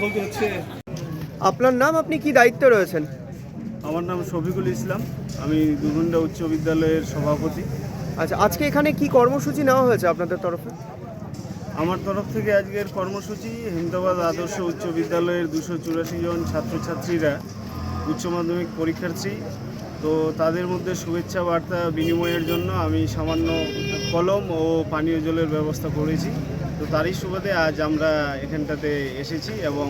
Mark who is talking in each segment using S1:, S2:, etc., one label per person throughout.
S1: বলতে হচ্ছে।
S2: আপনার নাম, আপনি কি দায়িত্বে রয়েছেন?
S3: আমার নাম শফিকুল ইসলাম, আমি দুগুন্ডা উচ্চ বিদ্যালয়ের সভাপতি।
S2: আচ্ছা, আজকে এখানে কি কর্মসূচি নেওয়া হয়েছে আপনাদের তরফে?
S3: আমার তরফ থেকে আজকের কর্মসূচি হেমদাবাদ আদর্শ উচ্চ বিদ্যালয়ের 284 জন ছাত্রছাত্রীরা উচ্চ মাধ্যমিক পরীক্ষার্থী, তো তাদের মধ্যে শুভেচ্ছা বার্তা বিনিময়ের জন্য আমি সামান্য কলম ও পানীয় জলের ব্যবস্থা করেছি। তো তারই সুবাদে আজ আমরা এখানটাতে এসেছি এবং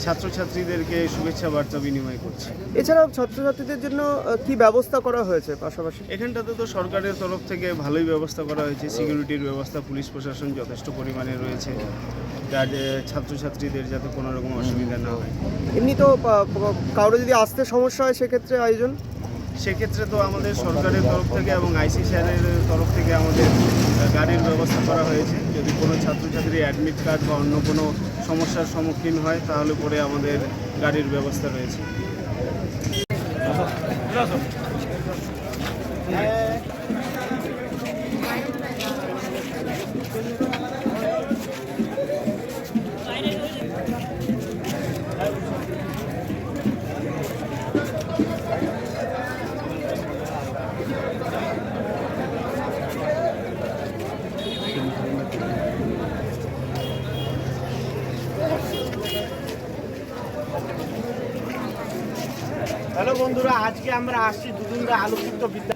S3: ছাত্রছাত্রীদেরকে শুভেচ্ছা বার্তা বিনিময় করছি।
S2: এছাড়াও ছাত্রছাত্রীদের জন্য কি ব্যবস্থা করা হয়েছে পাশাপাশি?
S3: এখানটাতে তো সরকারের তরফ থেকে ভালোই ব্যবস্থা করা হয়েছে, সিকিউরিটির ব্যবস্থা, পুলিশ প্রশাসন যথেষ্ট পরিমাণে রয়েছে, যাতে ছাত্রছাত্রীদের যাতে কোনো রকম অসুবিধা না হয়।
S2: এমনি তো কারো যদি আসতে সমস্যা হয় সেক্ষেত্রে আয়োজন?
S3: সেক্ষেত্রে তো আমাদের সরকারের তরফ থেকে এবং আইসি স্যারের তরফ থেকে আমাদের গাড়ির ব্যবস্থা করা হয়েছে। যদি কোনো ছাত্রছাত্রী অ্যাডমিট কার্ড বা অন্য কোনো সমস্যার সম্মুখীন হয় তাহলে পরে আমাদের গাড়ির ব্যবস্থা রয়েছে।
S4: হ্যালো বন্ধুরা, আজকে আমরা আসছি দুগুন্ডা আলোকিত বিদ্যা।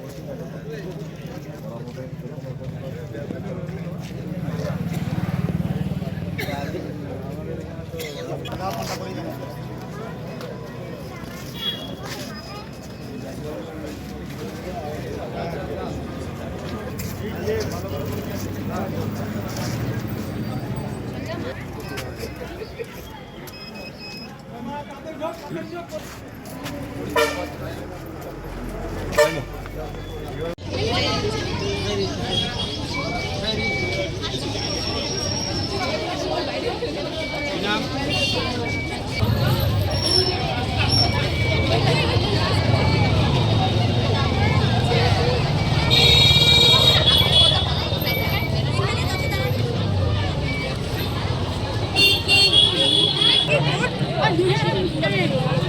S5: Ay,